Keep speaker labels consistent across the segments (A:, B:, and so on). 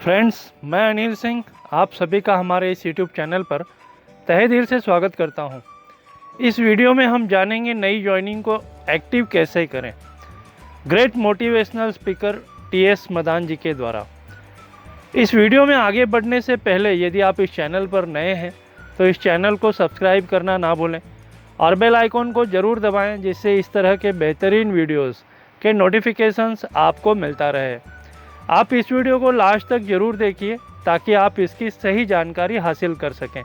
A: Friends, मैं अनिल सिंह आप सभी का हमारे इस यूट्यूब चैनल पर तहे दिल से स्वागत करता हूं। इस वीडियो में हम जानेंगे नई ज्वाइनिंग को एक्टिव कैसे करें, great motivational speaker TS Madan ji के द्वारा। इस वीडियो में आगे बढ़ने से पहले यदि आप इस चैनल पर नए हैं तो इस चैनल को सब्सक्राइब करना ना भूलें और बेल आइकॉन को ज़रूर दबाएं, जिससे इस तरह के बेहतरीन वीडियोस के नोटिफिकेशंस आपको मिलता रहे। आप इस वीडियो को लास्ट तक ज़रूर देखिए ताकि आप इसकी सही जानकारी हासिल कर सकें,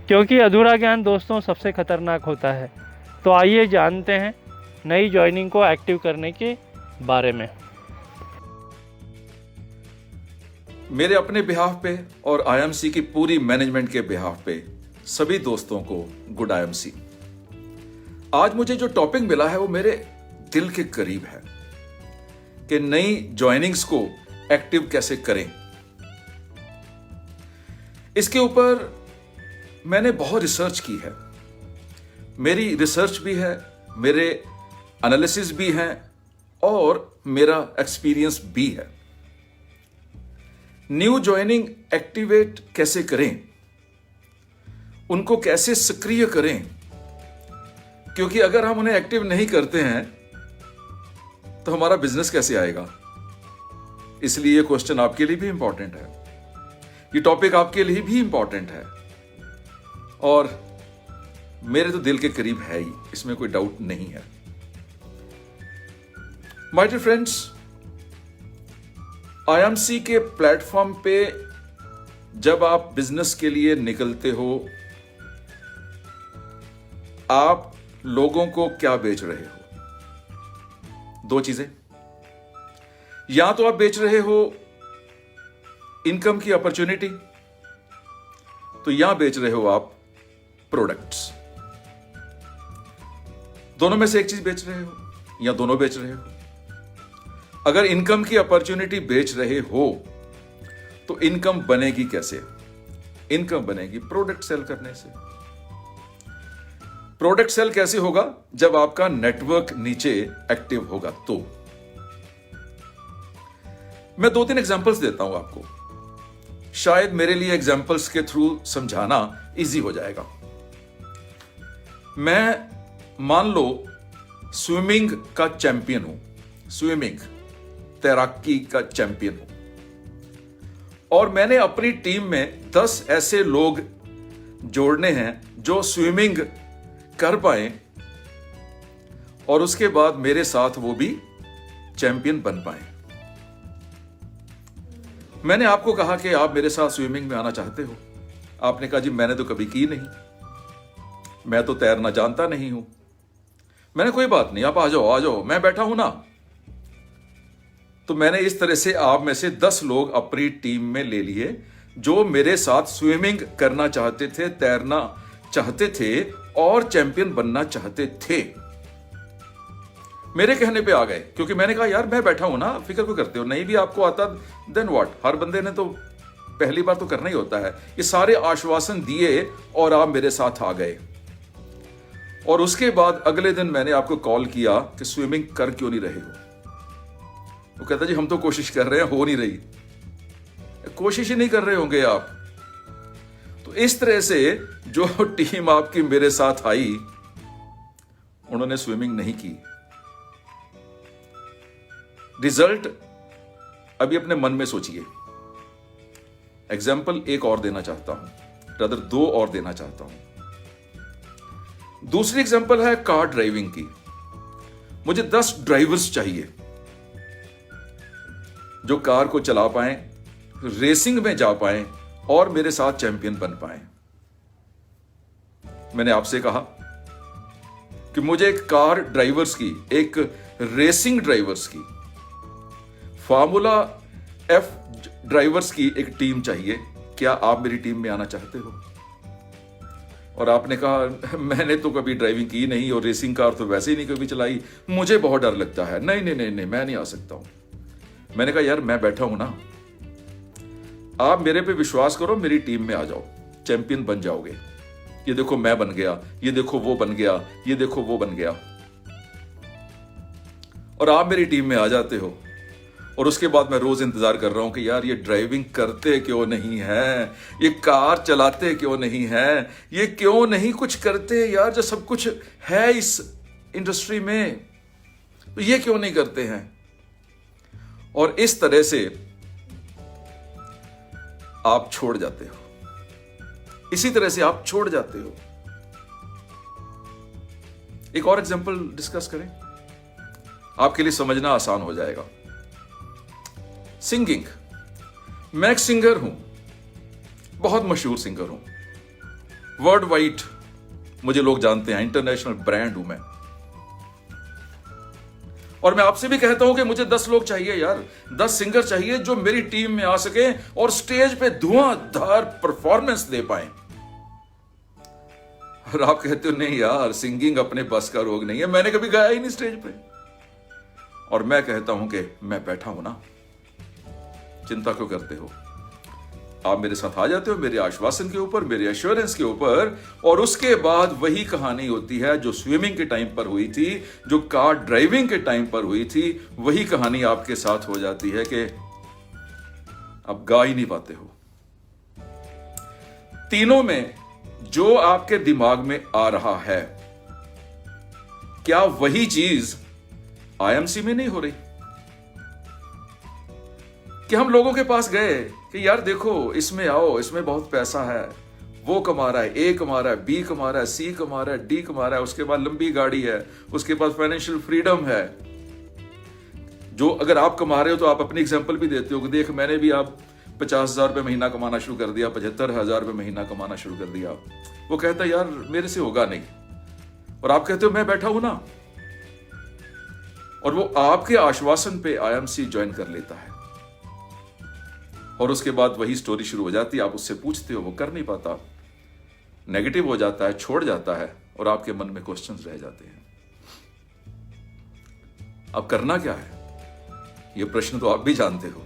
A: क्योंकि अधूरा ज्ञान दोस्तों सबसे खतरनाक होता है। तो आइए जानते हैं नई ज्वाइनिंग को एक्टिव करने के बारे में।
B: मेरे अपने बिहाफ पे और आईएमसी की पूरी मैनेजमेंट के बिहाफ पे सभी दोस्तों को गुड आईएमसी। आज मुझे जो टॉपिक मिला है वो मेरे दिल के करीब है कि नई ज्वाइनिंग्स को एक्टिव कैसे करें। इसके ऊपर मैंने बहुत रिसर्च की है, मेरी रिसर्च भी है, मेरे एनालिसिस भी हैं और मेरा एक्सपीरियंस भी है। न्यू ज्वाइनिंग एक्टिवेट कैसे करें, उनको कैसे सक्रिय करें, क्योंकि अगर हम उन्हें एक्टिव नहीं करते हैं तो हमारा बिजनेस कैसे आएगा। इसलिए ये क्वेश्चन आपके लिए भी इंपॉर्टेंट है, ये टॉपिक आपके लिए भी इंपॉर्टेंट है और मेरे तो दिल के करीब है ही, इसमें कोई डाउट नहीं है। माय डियर फ्रेंड्स, आईएमसी के प्लेटफॉर्म पे जब आप बिजनेस के लिए निकलते हो, आप लोगों को क्या बेच रहे हो? दो चीजें। या तो आप बेच रहे हो इनकम की अपॉर्चुनिटी, तो या बेच रहे हो आप प्रोडक्ट्स। दोनों में से एक चीज बेच रहे हो या दोनों बेच रहे हो। अगर इनकम की अपॉर्चुनिटी बेच रहे हो तो इनकम बनेगी कैसे? इनकम बनेगी प्रोडक्ट सेल करने से। प्रोडक्ट सेल कैसे होगा? जब आपका नेटवर्क नीचे एक्टिव होगा। तो मैं 2-3 एग्जांपल्स देता हूं आपको, शायद मेरे लिए एग्जांपल्स के थ्रू समझाना इजी हो जाएगा। मैं मान लो स्विमिंग का चैंपियन हूं, स्विमिंग तैराकी का चैंपियन हूं और मैंने अपनी टीम में 10 ऐसे लोग जोड़ने हैं जो स्विमिंग कर पाए और उसके बाद मेरे साथ वो भी चैंपियन बन पाए। मैंने आपको कहा कि आप मेरे साथ स्विमिंग में आना चाहते हो। आपने कहा जी मैंने तो कभी की नहीं, मैं तो तैरना जानता नहीं हूं। मैंने कोई बात नहीं, आप आ जाओ, मैं बैठा हूं ना। तो मैंने इस तरह से आप में से 10 लोग अपनी टीम में ले लिए जो मेरे साथ स्विमिंग करना चाहते थे, तैरना चाहते थे और चैंपियन बनना चाहते थे। मेरे कहने पे आ गए, क्योंकि मैंने कहा यार मैं बैठा हूं ना, फिक्र क्यों करते हो? नहीं भी आपको आता देन व्हाट, हर बंदे ने तो पहली बार तो करना ही होता है। ये सारे आश्वासन दिए और आप मेरे साथ आ गए। और उसके बाद अगले दिन मैंने आपको कॉल किया कि स्विमिंग कर क्यों नहीं रहे हो? वो कहता जी हम तो कोशिश कर रहे हैं, हो नहीं रही। कोशिश ही नहीं कर रहे होंगे आप। तो इस तरह से जो टीम आपकी मेरे साथ आई, उन्होंने स्विमिंग नहीं की। रिजल्ट अभी अपने मन में सोचिए। एग्जाम्पल एक और देना चाहता हूं, रादर 2 और देना चाहता हूं। दूसरी एग्जाम्पल है कार ड्राइविंग की। मुझे 10 ड्राइवर्स चाहिए जो कार को चला पाएं, रेसिंग में जा पाएं और मेरे साथ चैंपियन बन पाएं। मैंने आपसे कहा कि मुझे एक कार ड्राइवर्स की, एक रेसिंग ड्राइवर्स की, फार्मूला F ड्राइवर्स की एक टीम चाहिए। क्या आप मेरी टीम में आना चाहते हो? और आपने कहा मैंने तो कभी ड्राइविंग की नहीं और रेसिंग कार तो वैसे ही नहीं कभी चलाई, मुझे बहुत डर लगता है। नहीं नहीं नहीं नहीं, मैं नहीं आ सकता हूं। मैंने कहा यार मैं बैठा हूं ना, आप मेरे पे विश्वास करो, मेरी टीम में आ जाओ, चैंपियन बन जाओगे। ये देखो मैं बन गया, ये देखो वो बन गया, ये देखो वो बन गया। और आप मेरी टीम में आ जाते हो और उसके बाद मैं रोज इंतजार कर रहा हूं कि यार ये ड्राइविंग करते क्यों नहीं है, ये कार चलाते क्यों नहीं है, ये क्यों नहीं कुछ करते यार, जो सब कुछ है इस इंडस्ट्री में, तो ये क्यों नहीं करते हैं। और इस तरह से आप छोड़ जाते हो, इसी तरह से आप छोड़ जाते हो। एक और एग्जांपल डिस्कस करें, आपके लिए समझना आसान हो जाएगा। सिंगिंग, मैं एक सिंगर हूं, बहुत मशहूर सिंगर हूं, वर्ल्ड वाइड मुझे लोग जानते हैं, इंटरनेशनल ब्रांड हूं मैं। और मैं आपसे भी कहता हूं कि मुझे 10 लोग चाहिए यार, 10 सिंगर चाहिए जो मेरी टीम में आ सके और स्टेज पे धुआंधार परफॉर्मेंस दे पाए। और आप कहते हो नहीं यार, सिंगिंग अपने बस का रोग नहीं है, मैंने कभी गाया ही नहीं स्टेज पे। और मैं कहता हूं कि मैं बैठा हूं ना, चिंता क्यों करते हो, आप मेरे साथ आ जाते हो मेरे आश्वासन के ऊपर, मेरे एश्योरेंस के ऊपर, और उसके बाद वही कहानी होती है जो स्विमिंग के टाइम पर हुई थी, जो कार ड्राइविंग के टाइम पर हुई थी, वही कहानी आपके साथ हो जाती है कि आप गा ही नहीं पाते हो। तीनों में जो आपके दिमाग में आ रहा है, क्या वही चीज आईएमसी में नहीं हो रही? कि हम लोगों के पास गए कि यार देखो इसमें आओ, इसमें बहुत पैसा है, वो कमा रहा है, ए कमा रहा है, बी कमा रहा है, सी कमा रहा है, डी कमा रहा है, उसके बाद लंबी गाड़ी है, उसके पास फाइनेंशियल फ्रीडम है। जो अगर आप कमा रहे हो तो आप अपनी एग्जांपल भी देते हो कि देख मैंने भी आप 50,000 रुपये महीना कमाना शुरू कर दिया, 75,000 रुपये महीना कमाना शुरू कर दिया। वो कहता है यार मेरे से होगा नहीं, और आप कहते हो मैं बैठा हूं ना, और वो आपके आश्वासन पे आईएमसी ज्वाइन कर लेता है। और उसके बाद वही स्टोरी शुरू हो जाती है, आप उससे पूछते हो, वो कर नहीं पाता, नेगेटिव हो जाता है, छोड़ जाता है, और आपके मन में क्वेश्चंस रह जाते हैं। अब करना क्या है, ये प्रश्न तो आप भी जानते हो,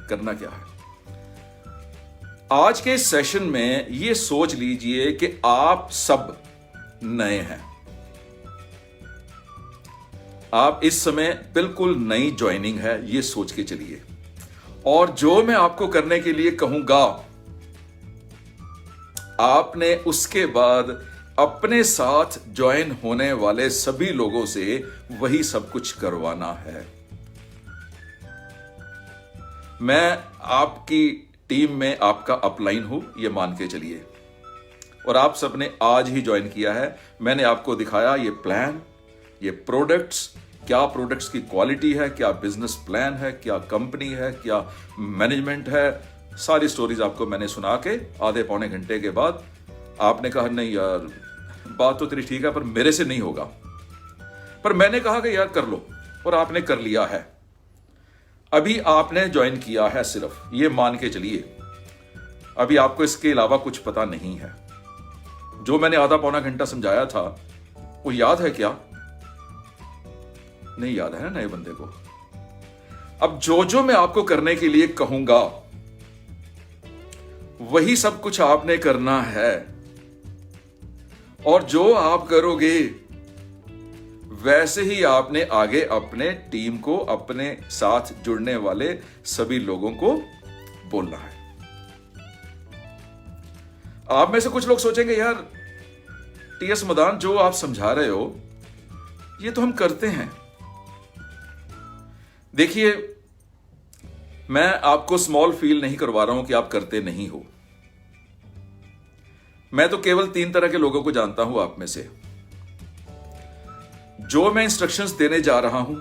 B: करना क्या है। आज के सेशन में ये सोच लीजिए कि आप सब नए हैं, आप इस समय बिल्कुल नई ज्वाइनिंग है, ये सोच के चलिए। और जो मैं आपको करने के लिए कहूंगा, आपने उसके बाद अपने साथ ज्वाइन होने वाले सभी लोगों से वही सब कुछ करवाना है। मैं आपकी टीम में आपका अपलाइन हूं, यह मान के चलिए, और आप सबने आज ही ज्वाइन किया है। मैंने आपको दिखाया ये प्लान, ये प्रोडक्ट्स, क्या प्रोडक्ट्स की क्वालिटी है, क्या बिजनेस प्लान है, क्या कंपनी है, क्या मैनेजमेंट है, सारी स्टोरीज आपको मैंने सुना के आधे पौने घंटे के बाद आपने कहा नहीं यार बात तो तेरी ठीक है पर मेरे से नहीं होगा। पर मैंने कहा कि यार कर लो, और आपने कर लिया है। अभी आपने ज्वाइन किया है, सिर्फ ये मान के चलिए अभी आपको इसके अलावा कुछ पता नहीं है। जो मैंने आधा पौना घंटा समझाया था वो याद है क्या? नहीं याद है ना नए बंदे को। अब जो मैं आपको करने के लिए कहूंगा वही सब कुछ आपने करना है, और जो आप करोगे वैसे ही आपने आगे अपने टीम को, अपने साथ जुड़ने वाले सभी लोगों को बोलना है। आप में से कुछ लोग सोचेंगे यार टीएस मदान जो आप समझा रहे हो ये तो हम करते हैं। देखिए मैं आपको स्मॉल फील नहीं करवा रहा हूं कि आप करते नहीं हो। मैं तो केवल 3 तरह के लोगों को जानता हूं आप में से। जो मैं इंस्ट्रक्शंस देने जा रहा हूं,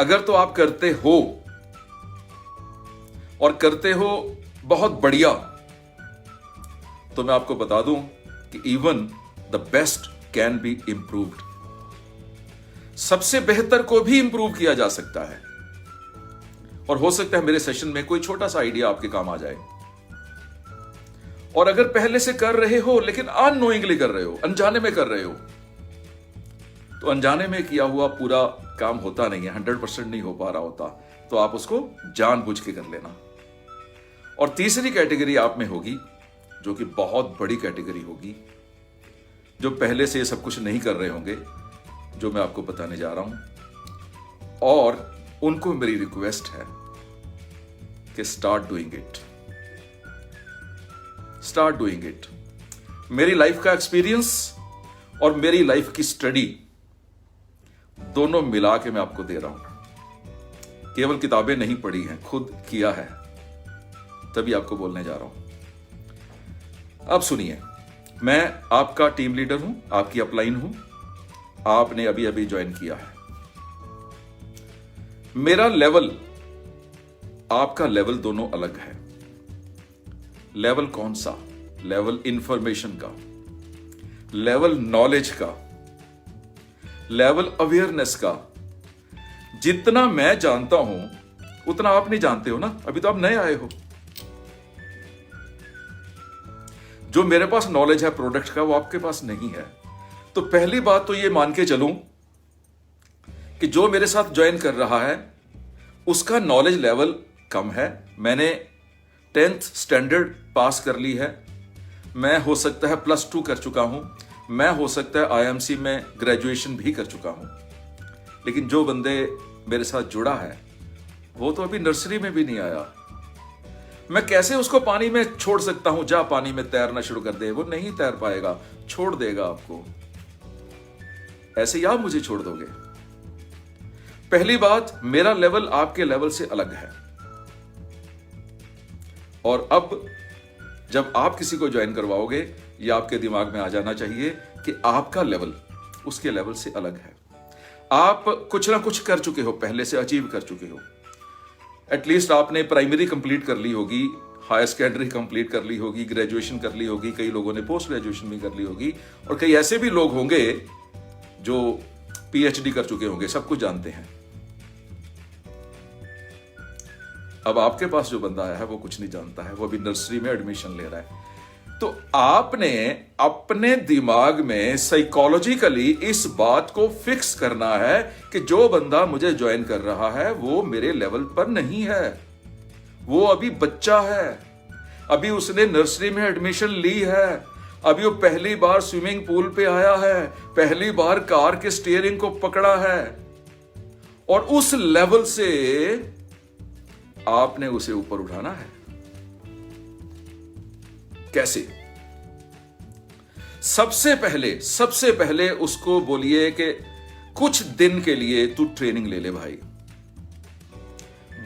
B: अगर तो आप करते हो और करते हो बहुत बढ़िया, तो मैं आपको बता दूं कि even the best can be improved. सबसे बेहतर को भी इंप्रूव किया जा सकता है, और हो सकता है मेरे सेशन में कोई छोटा सा आइडिया आपके काम आ जाए। और अगर पहले से कर रहे हो लेकिन अननोइंगली कर रहे हो, अनजाने में कर रहे हो, तो अनजाने में किया हुआ पूरा काम होता नहीं है, 100% नहीं हो पा रहा होता, तो आप उसको जानबूझ के कर लेना। और तीसरी कैटेगरी आप में होगी जो कि बहुत बड़ी कैटेगरी होगी, जो पहले से ये सब कुछ नहीं कर रहे होंगे जो मैं आपको बताने जा रहा हूं, और उनको मेरी रिक्वेस्ट है कि स्टार्ट डूइंग इट। मेरी लाइफ का एक्सपीरियंस और मेरी लाइफ की स्टडी दोनों मिला के मैं आपको दे रहा हूं। केवल किताबें नहीं पढ़ी हैं, खुद किया है, तभी आपको बोलने जा रहा हूं। अब सुनिए, मैं आपका टीम लीडर हूं, आपकी अपलाइन हूं, आपने अभी अभी ज्वाइन किया है। मेरा लेवल, आपका लेवल दोनों अलग है। लेवल कौन सा? लेवल इंफॉर्मेशन का, लेवल नॉलेज का, लेवल अवेयरनेस का। जितना मैं जानता हूं उतना आप नहीं जानते हो ना, अभी तो आप नए आए हो। जो मेरे पास नॉलेज है प्रोडक्ट का, वो आपके पास नहीं है। तो पहली बात तो ये मान के चलूं कि जो मेरे साथ ज्वाइन कर रहा है उसका नॉलेज लेवल कम है। मैंने 10th स्टैंडर्ड पास कर ली है, मैं हो सकता है +2 कर चुका हूं, मैं हो सकता है IMC में ग्रेजुएशन भी कर चुका हूं। लेकिन जो बंदे मेरे साथ जुड़ा है वो तो अभी नर्सरी में भी नहीं आया। मैं कैसे उसको पानी में छोड़ सकता हूं? जा पानी में तैरना शुरू कर दे, वो नहीं तैर पाएगा, छोड़ देगा आपको। ऐसे ही आप मुझे छोड़ दोगे? पहली बात, मेरा लेवल आपके लेवल से अलग है। और अब जब आप किसी को ज्वाइन करवाओगे, ये आपके दिमाग में आ जाना चाहिए कि आपका लेवल उसके लेवल से अलग है। आप कुछ ना कुछ कर चुके हो, पहले से अचीव कर चुके हो। एटलीस्ट आपने प्राइमरी कंप्लीट कर ली होगी, हायर सेकेंडरी कंप्लीट कर ली होगी, ग्रेजुएशन कर ली होगी, कई लोगों ने पोस्ट ग्रेजुएशन भी कर ली होगी, और कई ऐसे भी लोग होंगे जो PhD कर चुके होंगे, सब कुछ जानते हैं। अब आपके पास जो बंदा आया है वो कुछ नहीं जानता है, वो अभी नर्सरी में एडमिशन ले रहा है। तो आपने अपने दिमाग में साइकोलॉजिकली इस बात को फिक्स करना है कि जो बंदा मुझे ज्वाइन कर रहा है वो मेरे लेवल पर नहीं है, वो अभी बच्चा है, अभी उसने नर्सरी में एडमिशन ली है, अभी वो पहली बार स्विमिंग पूल पे आया है, पहली बार कार के स्टीयरिंग को पकड़ा है, और उस लेवल से आपने उसे ऊपर उठाना है। कैसे? सबसे पहले उसको बोलिए कि कुछ दिन के लिए तू ट्रेनिंग ले ले भाई।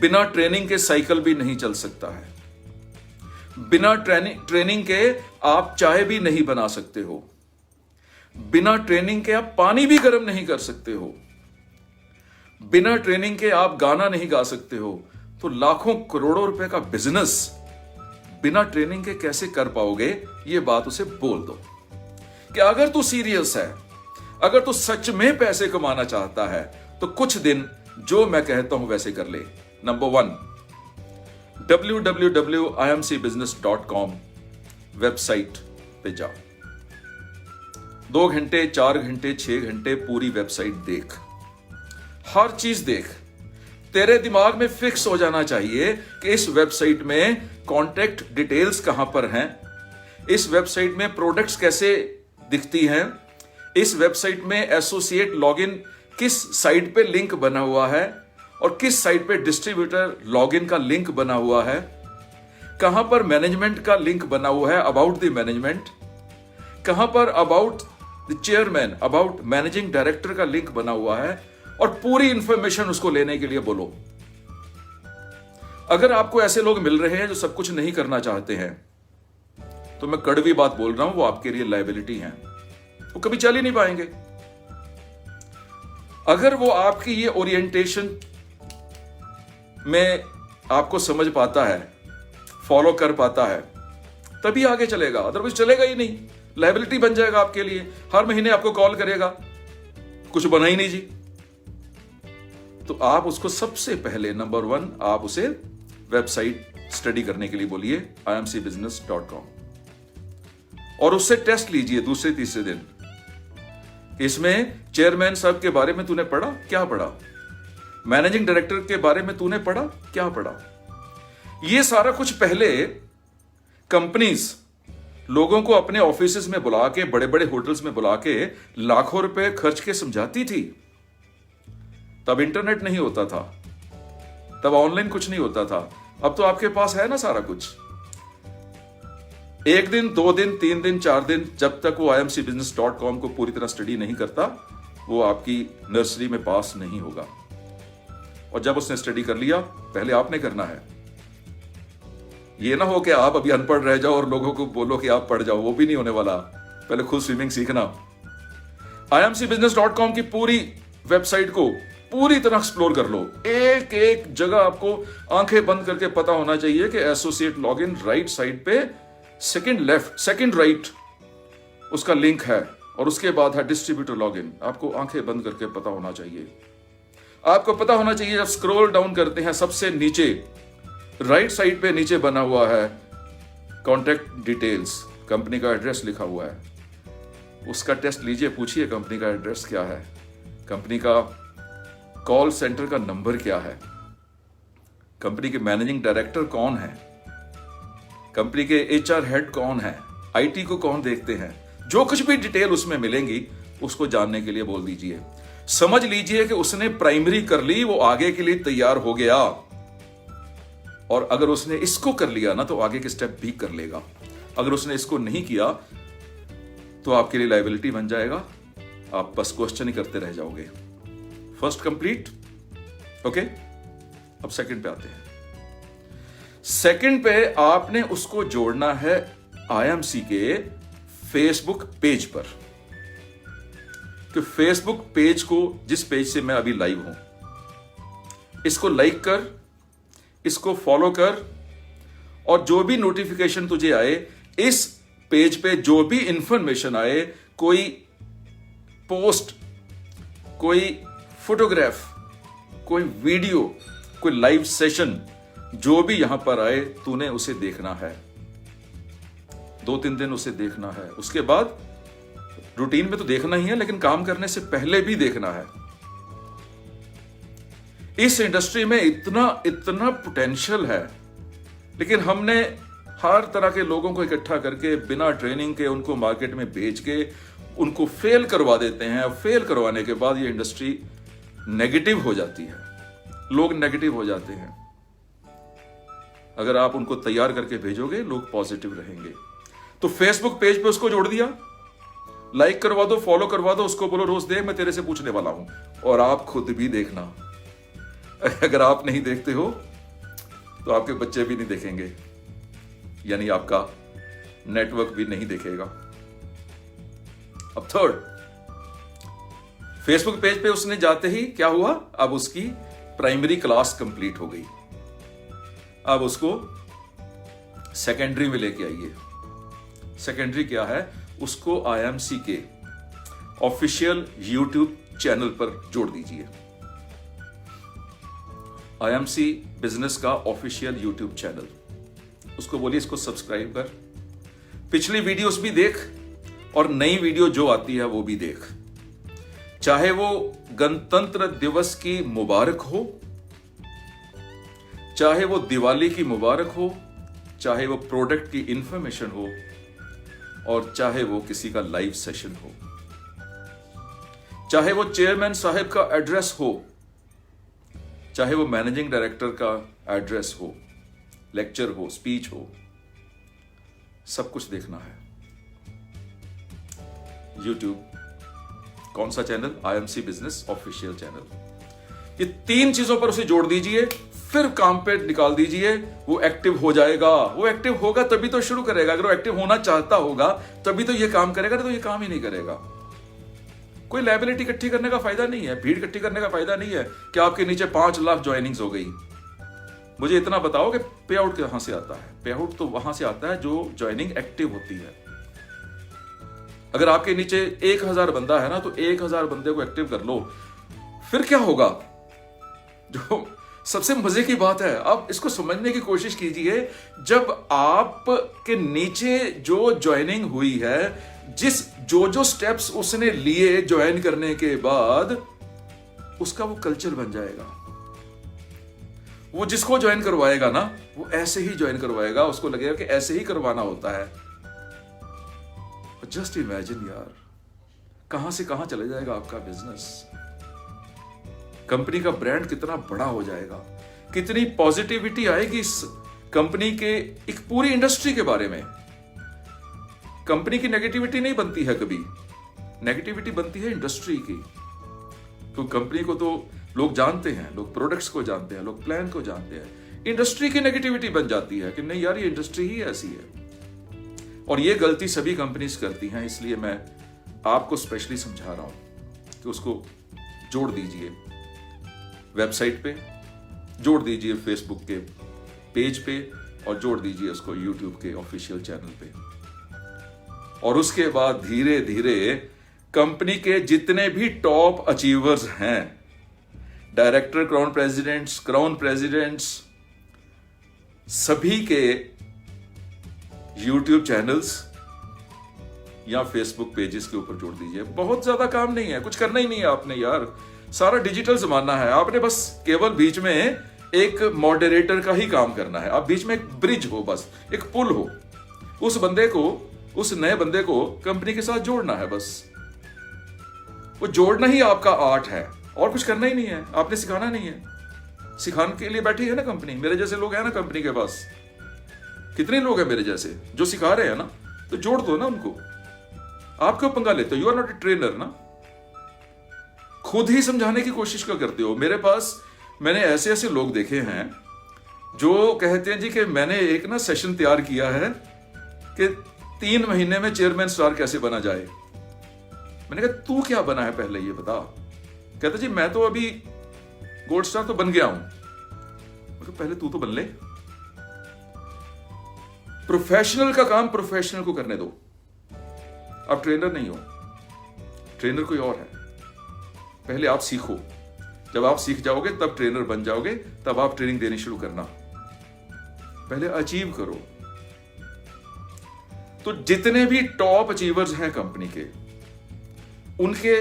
B: बिना ट्रेनिंग के साइकिल भी नहीं चल सकता है, बिना ट्रेनिंग के आप चाय भी नहीं बना सकते हो, बिना ट्रेनिंग के आप पानी भी गर्म नहीं कर सकते हो, बिना ट्रेनिंग के आप गाना नहीं गा सकते हो। तो लाखों करोड़ों रुपए का बिजनेस बिना ट्रेनिंग के कैसे कर पाओगे? ये बात उसे बोल दो कि अगर तू सीरियस है, अगर तू सच में पैसे कमाना चाहता है, तो कुछ दिन जो मैं कहता हूं वैसे कर ले। नंबर 1, www.imcbusiness.com वेबसाइट पे जाओ। 2 घंटे, 4 घंटे, 6 घंटे पूरी वेबसाइट देख, हर चीज देख। तेरे दिमाग में फिक्स हो जाना चाहिए कि इस वेबसाइट में कॉन्टैक्ट डिटेल्स कहां पर हैं, इस वेबसाइट में प्रोडक्ट्स कैसे दिखती हैं, इस वेबसाइट में एसोसिएट लॉगिन किस साइट पे लिंक बना हुआ है और किस साइट पे डिस्ट्रीब्यूटर लॉगिन का लिंक बना हुआ है, कहां पर मैनेजमेंट का लिंक बना हुआ है, अबाउट द मैनेजमेंट, कहां पर about the chairman, about managing director का लिंक बना हुआ है, और पूरी इंफॉर्मेशन उसको लेने के लिए बोलो। अगर आपको ऐसे लोग मिल रहे हैं जो सब कुछ नहीं करना चाहते हैं, तो मैं कड़वी बात बोल रहा हूं, वो आपके लिए लायबिलिटी हैं, वो कभी चल ही नहीं पाएंगे। अगर वो आपकी ये ओरिएंटेशन में आपको समझ पाता है, फॉलो कर पाता है, तभी आगे चलेगा, अदरवाइज चलेगा ही नहीं। लायबिलिटी बन जाएगा आपके लिए, हर महीने आपको कॉल करेगा, कुछ बना ही नहीं जी। तो आप उसको सबसे पहले नंबर 1 आप उसे वेबसाइट स्टडी करने के लिए बोलिए imcbusiness.com, और उससे टेस्ट लीजिए दूसरे तीसरे दिन। इसमें चेयरमैन साहब के बारे में तूने पढ़ा? क्या पढ़ा? मैनेजिंग डायरेक्टर के बारे में तूने पढ़ा? क्या पढ़ा? ये सारा कुछ पहले कंपनीज लोगों को अपने ऑफिसेज में बुला के, बड़े बड़े होटल्स में बुला के लाखों रुपए खर्च के समझाती थी। तब इंटरनेट नहीं होता था, तब ऑनलाइन कुछ नहीं होता था, अब तो आपके पास है ना सारा कुछ। 1 दिन, 2 दिन, 3 दिन, 4 दिन, जब तक वो imcbusiness.com को पूरी तरह स्टडी नहीं करता, वो आपकी नर्सरी में पास नहीं होगा। और जब उसने स्टडी कर लिया, पहले आपने करना है। ये ना हो कि आप अभी अनपढ़ रह जाओ और लोगों को बोलो कि आप पढ़ जाओ, वो भी नहीं होने वाला। पहले खुद स्विमिंग सीखना। imcbusiness.com की पूरी वेबसाइट को पूरी तरह एक्सप्लोर कर लो। एक एक जगह आपको आंखें बंद करके पता होना चाहिए कि एसोसिएट लॉगिन राइट साइड पे सेकंड लेफ्ट, सेकंड राइट उसका लिंक है, और उसके बाद है डिस्ट्रीब्यूटर लॉगिन। आपको आंखें बंद करके पता होना चाहिए। आपको पता होना चाहिए, जब स्क्रॉल डाउन करते हैं सबसे नीचे राइट साइड पे नीचे बना हुआ है कॉन्टैक्ट डिटेल्स, कंपनी का एड्रेस लिखा हुआ है। उसका टेस्ट लीजिए, पूछिए कंपनी का एड्रेस क्या है, कंपनी का कॉल सेंटर का नंबर क्या है, कंपनी के मैनेजिंग डायरेक्टर कौन है, कंपनी के एचआर हेड कौन है, आईटी को कौन देखते हैं। जो कुछ भी डिटेल उसमें मिलेंगी उसको जानने के लिए बोल दीजिए। समझ लीजिए कि उसने प्राइमरी कर ली, वो आगे के लिए तैयार हो गया। और अगर उसने इसको कर लिया ना तो आगे के स्टेप भी कर लेगा। अगर उसने इसको नहीं किया तो आपके लिए लायबिलिटी बन जाएगा। आप बस क्वेश्चन ही करते रह जाओगे। First complete, okay. अब सेकंड पे आते हैं। सेकंड पे आपने उसको जोड़ना है आईएमसी के फेसबुक पेज पर। कि फेसबुक पेज को, जिस पेज से मैं अभी लाइव हूं, इसको लाइक कर, इसको फॉलो कर, और जो भी नोटिफिकेशन तुझे आए, इस पेज पे जो भी इंफॉर्मेशन आए, कोई पोस्ट, कोई फोटोग्राफ, कोई वीडियो, कोई लाइव सेशन, जो भी यहां पर आए, तूने उसे देखना है। 2-3 दिन उसे देखना है। उसके बाद रूटीन में तो देखना ही है, लेकिन काम करने से पहले भी देखना है। इस इंडस्ट्री में इतना पोटेंशियल है, लेकिन हमने हर तरह के लोगों को इकट्ठा करके बिना ट्रेनिंग के उनको मार्केट में भेज के उनको फेल करवा देते हैं। फेल करवाने के बाद ये इंडस्ट्री नेगेटिव हो जाती है, लोग नेगेटिव हो जाते हैं। अगर आप उनको तैयार करके भेजोगे, लोग पॉजिटिव रहेंगे। तो फेसबुक पेज पे उसको जोड़ दिया, लाइक करवा दो, फॉलो करवा दो, उसको बोलो रोज देख, मैं तेरे से पूछने वाला हूं। और आप खुद भी देखना। अगर आप नहीं देखते हो तो आपके बच्चे भी नहीं देखेंगे, यानी आपका नेटवर्क भी नहीं देखेगा। अब थर्ड, फेसबुक पेज पे उसने जाते ही क्या हुआ, अब उसकी प्राइमरी क्लास कंप्लीट हो गई। अब उसको सेकेंडरी में लेके आइए। सेकेंडरी क्या है, उसको आईएमसी के ऑफिशियल यूट्यूब चैनल पर जोड़ दीजिए। आईएमसी बिजनेस का ऑफिशियल यूट्यूब चैनल, उसको बोलिए इसको सब्सक्राइब कर, पिछली वीडियोस भी देख और नई वीडियो जो आती है वो भी देख। चाहे वो गणतंत्र दिवस की मुबारक हो, चाहे वो दिवाली की मुबारक हो, चाहे वो प्रोडक्ट की इंफॉर्मेशन हो, और चाहे वो किसी का लाइव सेशन हो, चाहे वो चेयरमैन साहब का एड्रेस हो, चाहे वो मैनेजिंग डायरेक्टर का एड्रेस हो, लेक्चर हो, स्पीच हो, सब कुछ देखना है। यूट्यूब, कौन सा channel, IMC business official channel. ये 3 चीजों पर उसे जोड़ दीजिए, फिर काम पे निकाल दीजिए। वो एक्टिव हो जाएगा। वो एक्टिव होगा तभी तो शुरू करेगा। अगर वो एक्टिव होना चाहता होगा तभी तो ये काम करेगा, तो ये काम ही नहीं करेगा। कोई लायबिलिटी इकट्ठी करने का फायदा नहीं है, भीड़ इकट्ठी करने का फायदा नहीं है कि आपके नीचे 5 लाख ज्वाइनिंग्स हो गई। मुझे इतना बताओ कि पे आउट कहां से आता है। पे आउट तो वहां से आता है जो ज्वाइनिंग एक्टिव होती है। अगर आपके नीचे 1000 बंदा है ना, तो 1000 बंदे को एक्टिव कर लो, फिर क्या होगा। जो सबसे मजे की बात है, आप इसको समझने की कोशिश कीजिए। जब आपके नीचे जो ज्वाइनिंग हुई है, जो स्टेप्स उसने लिए ज्वाइन करने के बाद, उसका वो कल्चर बन जाएगा। वो जिसको ज्वाइन करवाएगा ना, वो ऐसे ही ज्वाइन करवाएगा। उसको लगेगा कि ऐसे ही करवाना होता है। जस्ट इमेजिन यार, कहां से कहां चले जाएगा आपका बिजनेस। कंपनी का ब्रांड कितना बड़ा हो जाएगा, कितनी पॉजिटिविटी आएगी इस कंपनी के, एक पूरी इंडस्ट्री के बारे में। कंपनी की नेगेटिविटी नहीं बनती है कभी, नेगेटिविटी बनती है इंडस्ट्री की। तो कंपनी को तो लोग जानते हैं, लोग प्रोडक्ट्स को जानते हैं, लोग प्लान को जानते हैं। इंडस्ट्री की नेगेटिविटी बन जाती है कि नहीं यार, ये इंडस्ट्री ही ऐसी है। और ये गलती सभी कंपनीज करती हैं, इसलिए मैं आपको स्पेशली समझा रहा हूं कि उसको जोड़ दीजिए वेबसाइट पे, जोड़ दीजिए फेसबुक के पेज पे, और जोड़ दीजिए उसको यूट्यूब के ऑफिशियल चैनल पे। और उसके बाद धीरे धीरे कंपनी के जितने भी टॉप अचीवर्स हैं, डायरेक्टर, क्राउन प्रेसिडेंट्स, सभी के यूट्यूब चैनल्स या फेसबुक पेजेस के ऊपर जोड़ दीजिए। बहुत ज्यादा काम नहीं है, कुछ करना ही नहीं है आपने यार, सारा डिजिटल जमाना है। आपने बस केवल बीच में एक मॉडरेटर का ही काम करना है। आप बीच में एक ब्रिज हो, बस एक पुल हो, उस बंदे को, उस नए बंदे को कंपनी के साथ जोड़ना है। बस वो जोड़ना ही आपका आर्ट है, और कुछ करना ही नहीं है, आपने सिखाना नहीं है। सिखाने के लिए बैठी है ना कंपनी, मेरे जैसे लोग हैं ना कंपनी के पास, कितने लोग हैं मेरे जैसे जो सिखा रहे हैं ना, तो जोड़ दो ना उनको। आप क्यों पंगा लेते हो? You are not a trainer ना, खुद ही समझाने की कोशिश क्यों करते हो? मेरे पास मैंने ऐसे ऐसे लोग देखे हैं जो कहते हैं जी कि मैंने एक ना सेशन तैयार किया है कि 3 महीने में चेयरमैन स्टार कैसे बना जाए। मैंने कहा तू क्या बना है पहले ये बता। कहता जी मैं तो अभी गोल्ड स्टार तो बन गया हूं। मैं कहा पहले तू तो बन ले। प्रोफेशनल का काम प्रोफेशनल को करने दो, आप ट्रेनर नहीं हो, ट्रेनर कोई और है। पहले आप सीखो, जब आप सीख जाओगे तब ट्रेनर बन जाओगे, तब आप ट्रेनिंग देनी शुरू करना। पहले अचीव करो। तो जितने भी टॉप अचीवर्स हैं कंपनी के, उनके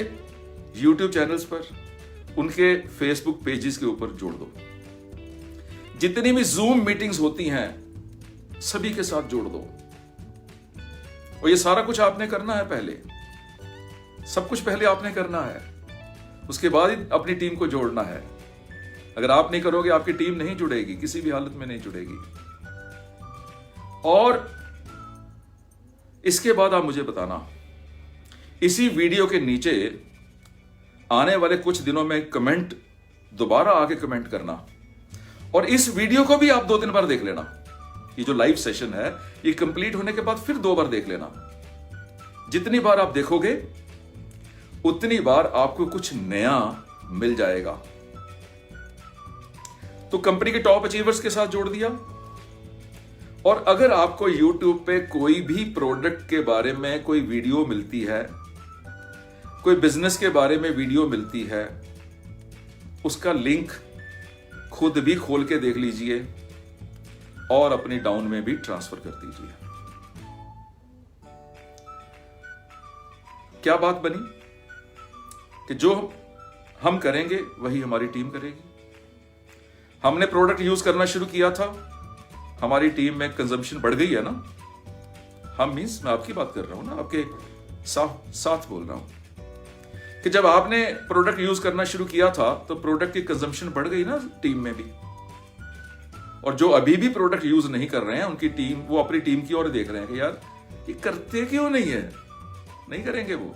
B: यूट्यूब चैनल्स पर, उनके फेसबुक पेजेस के ऊपर जोड़ दो। जितनी भी जूम मीटिंग्स होती हैं सभी के साथ जोड़ दो। और ये सारा कुछ आपने करना है पहले, सब कुछ पहले आपने करना है, उसके बाद ही अपनी टीम को जोड़ना है। अगर आप नहीं करोगे आपकी टीम नहीं जुड़ेगी, किसी भी हालत में नहीं जुड़ेगी। और इसके बाद आप मुझे बताना, इसी वीडियो के नीचे आने वाले कुछ दिनों में कमेंट, दोबारा आके कमेंट करना। और इस वीडियो को भी आप 2-3 बार देख लेना। ये जो लाइव सेशन है ये कंप्लीट होने के बाद फिर 2 बार देख लेना। जितनी बार आप देखोगे उतनी बार आपको कुछ नया मिल जाएगा। तो कंपनी के टॉप अचीवर्स के साथ जोड़ दिया। और अगर आपको YouTube पे कोई भी प्रोडक्ट के बारे में कोई वीडियो मिलती है, कोई बिजनेस के बारे में वीडियो मिलती है, उसका लिंक खुद भी खोल के देख लीजिए और अपनी डाउन में भी ट्रांसफर कर दीजिए। क्या बात बनी कि जो हम करेंगे वही हमारी टीम करेगी। हमने प्रोडक्ट यूज करना शुरू किया था, हमारी टीम में कंजम्पशन बढ़ गई है ना। हम मींस मैं आपकी बात कर रहा हूं ना, आपके साथ बोल रहा हूं कि जब आपने प्रोडक्ट यूज करना शुरू किया था तो प्रोडक्ट की कंजम्पशन बढ़ गई ना टीम में भी। और जो अभी भी प्रोडक्ट यूज नहीं कर रहे हैं उनकी टीम, वो अपनी टीम की ओर देख रहे हैं कि यार ये करते क्यों नहीं है, नहीं करेंगे वो।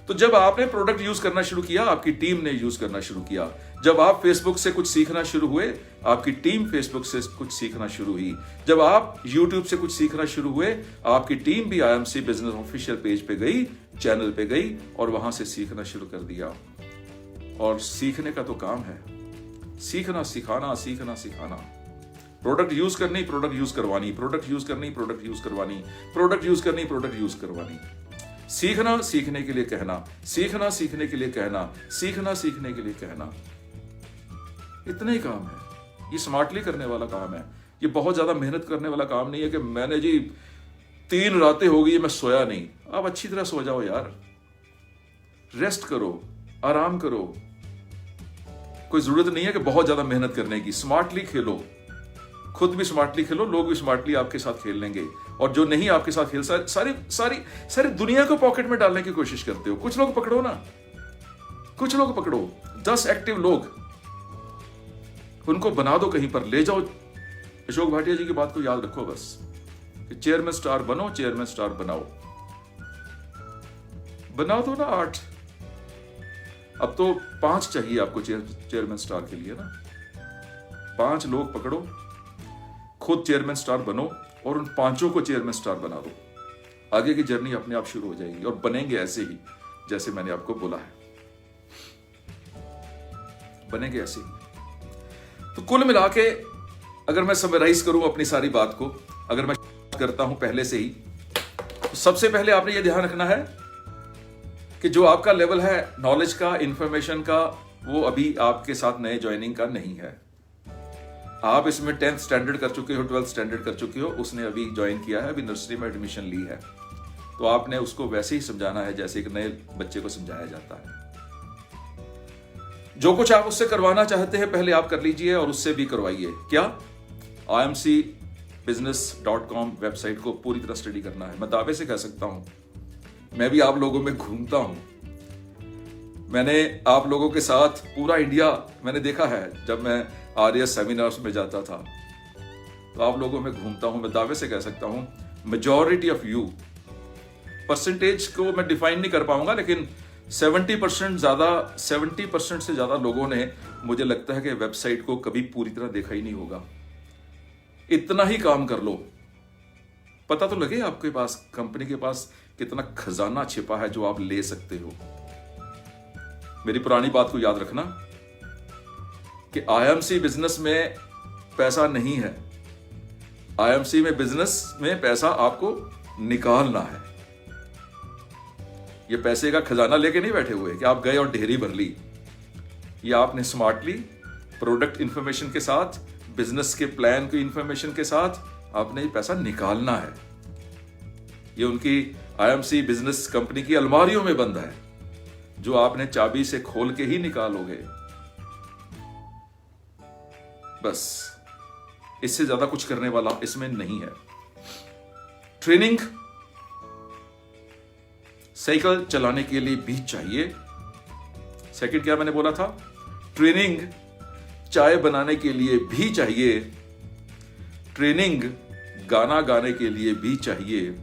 B: तो जब आपने प्रोडक्ट यूज करना शुरू किया, आपकी टीम ने यूज करना शुरू किया। जब आप फेसबुक से कुछ सीखना शुरू हुए, आपकी टीम फेसबुक से कुछ सीखना शुरू हुई। जब आप यूट्यूब से कुछ सीखना शुरू हुए, आपकी टीम भी IMC बिजनेस ऑफिशियल पेज पे गई, चैनल पे गई और वहां से सीखना शुरू कर दिया। और सीखने का तो काम है, सीखना सिखाना, सीखना सिखाना। प्रोडक्ट यूज करनी, प्रोडक्ट यूज करवानी, प्रोडक्ट यूज करनी, प्रोडक्ट यूज करवानी, प्रोडक्ट यूज करनी, प्रोडक्ट यूज करवानी। सीखना सीखने के लिए कहना, सीखना सीखने के लिए कहना, सीखना सीखने के लिए कहना। इतना ही काम है। ये स्मार्टली करने वाला काम है। ये बहुत ज्यादा मेहनत करने वाला काम नहीं है कि मैंने जी 3 रातें हो गई मैं सोया नहीं। आप अच्छी तरह सो जाओ यार, रेस्ट करो, आराम करो। कोई जरूरत नहीं है कि बहुत ज्यादा मेहनत करने की। स्मार्टली खेलो, खुद भी स्मार्टली खेलो, लोग भी स्मार्टली आपके साथ खेल लेंगे। और जो नहीं आपके साथ खेल, सारी दुनिया को पॉकेट में डालने की कोशिश करते हो। कुछ लोग पकड़ो ना, कुछ लोग पकड़ो, 10 एक्टिव लोग, उनको बना दो, कहीं पर ले जाओ। अशोक भाटिया जी की बात को याद रखो बस, कि चेयरमैन स्टार बनो, चेयरमैन स्टार बनाओ। बना दो ना 8, अब तो 5 चाहिए आपको चेयरमैन स्टार के लिए ना। 5 लोग पकड़ो, खुद चेयरमैन स्टार बनो और उन 5 को चेयरमैन स्टार बना दो। आगे की जर्नी अपने आप शुरू हो जाएगी और बनेंगे ऐसे ही जैसे मैंने आपको बोला है, बनेंगे ऐसे ही। तो कुल मिला के अगर मैं समराइज करूं अपनी सारी बात को, अगर मैं करता हूं पहले से ही, तो सबसे पहले आपने ये ध्यान रखना है कि जो आपका लेवल है नॉलेज का, इंफॉर्मेशन का, वो अभी आपके साथ नए ज्वाइनिंग का नहीं है। आप इसमें 10th स्टैंडर्ड कर चुके हो, 12th स्टैंडर्ड कर चुके हो, उसने अभी ज्वाइन किया है, अभी नर्सरी में एडमिशन ली है, तो आपने उसको वैसे ही समझाना है जैसे एक नए बच्चे को समझाया जाता है। जो कुछ आप उससे करवाना चाहते हैं पहले आप कर लीजिए और उससे भी करवाइए। क्या? imcbusiness.com वेबसाइट को पूरी तरह स्टडी करना है। मैं दावे से कह सकता हूं, मैं भी आप लोगों में घूमता हूं, मैंने आप लोगों के साथ पूरा इंडिया मैंने देखा है। जब मैं आरएस सेमिनार्स में जाता था तो आप लोगों में घूमता हूं। मैं दावे से कह सकता हूं मेजॉरिटी ऑफ यू, परसेंटेज को मैं डिफाइन नहीं कर पाऊंगा, लेकिन 70% से ज्यादा लोगों ने, मुझे लगता है कि वेबसाइट को कभी पूरी तरह देखा ही नहीं होगा। इतना ही काम कर लो, पता तो लगे आपके पास, कंपनी के पास कितना खजाना छिपा है जो आप ले सकते हो। मेरी पुरानी बात को याद रखना कि आईएमसी बिजनेस में पैसा नहीं है, आईएमसी में बिजनेस में पैसा आपको निकालना है। ये पैसे का खजाना लेके नहीं बैठे हुए कि आप गए और ढेरी भर ली। ये आपने स्मार्टली प्रोडक्ट इंफॉर्मेशन के साथ, बिजनेस के प्लान की इंफॉर्मेशन के साथ आपने ये पैसा निकालना है। ये उनकी आईएमसी बिजनेस कंपनी की अलमारियों में बंद है, जो आपने चाबी से खोल के ही निकालोगे। बस, इससे ज्यादा कुछ करने वाला इसमें नहीं है। ट्रेनिंग साइकिल चलाने के लिए भी चाहिए। सेकंड क्या मैंने बोला था? ट्रेनिंग चाय बनाने के लिए भी चाहिए, ट्रेनिंग गाना गाने के लिए भी चाहिए,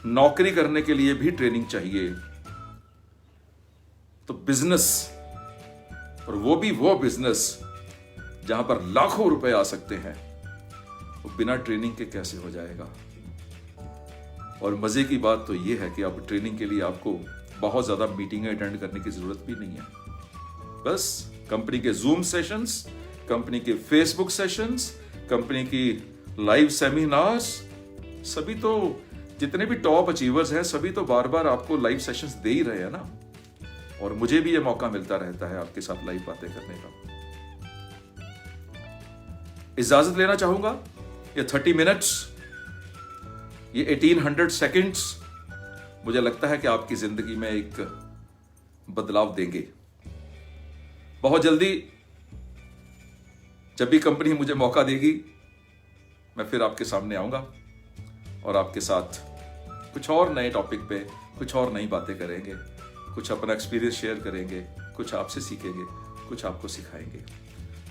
B: नौकरी करने के लिए भी ट्रेनिंग चाहिए। तो बिजनेस, और वो भी वो बिजनेस जहां पर लाखों रुपए आ सकते हैं, वो बिना ट्रेनिंग के कैसे हो जाएगा? और मजे की बात तो ये है कि आप ट्रेनिंग के लिए आपको बहुत ज्यादा मीटिंगें अटेंड करने की जरूरत भी नहीं है। बस कंपनी के जूम सेशंस, कंपनी के फेसबुक सेशंस, कंपनी की लाइव सेमिनार्स, सभी तो जितने भी टॉप अचीवर्स हैं सभी तो बार बार आपको लाइव सेशंस दे ही रहे हैं ना। और मुझे भी ये मौका मिलता रहता है आपके साथ लाइव बातें करने का। इजाजत लेना चाहूंगा, ये 30 मिनट्स, ये 1800 सेकंड्स मुझे लगता है कि आपकी जिंदगी में एक बदलाव देंगे। बहुत जल्दी जब भी कंपनी मुझे मौका देगी, मैं फिर आपके सामने आऊंगा और आपके साथ कुछ और नए टॉपिक पे कुछ और नई बातें करेंगे, कुछ अपना एक्सपीरियंस शेयर करेंगे, कुछ आपसे सीखेंगे, कुछ आपको सिखाएंगे।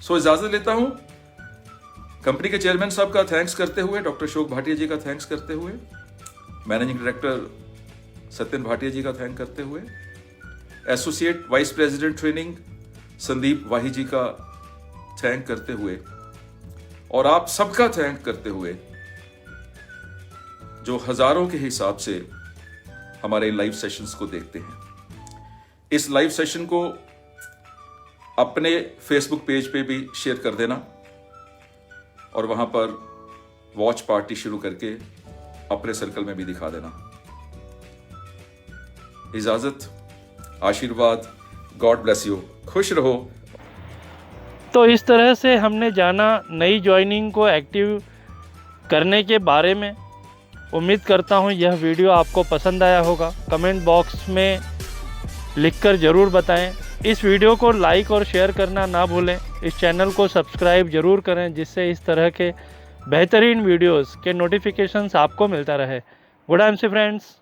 B: सो इजाजत लेता हूं, कंपनी के चेयरमैन साहब का थैंक्स करते हुए, डॉक्टर अशोक भाटिया जी का थैंक्स करते हुए, मैनेजिंग डायरेक्टर सत्यन भाटिया जी का थैंक करते हुए, associate vice president training Sandeep Wahi ji का थैंक करते हुए, और आप सबका थैंक करते हुए जो हजारों के हिसाब से हमारे लाइव सेशंस को देखते हैं। इस लाइव सेशन को अपने फेसबुक पेज पे भी शेयर कर देना और वहां पर वॉच पार्टी शुरू करके अपने सर्कल में भी दिखा देना। इजाजत, आशीर्वाद, गॉड ब्लेस यू, खुश रहो।
A: तो इस तरह से हमने जाना नई ज्वाइनिंग को एक्टिव करने के बारे में। उम्मीद करता हूँ यह वीडियो आपको पसंद आया होगा। कमेंट बॉक्स में लिखकर ज़रूर बताएं। इस वीडियो को लाइक और शेयर करना ना भूलें। इस चैनल को सब्सक्राइब ज़रूर करें, जिससे इस तरह के बेहतरीन वीडियोस के नोटिफिकेशंस आपको मिलता रहे। Good MC friends.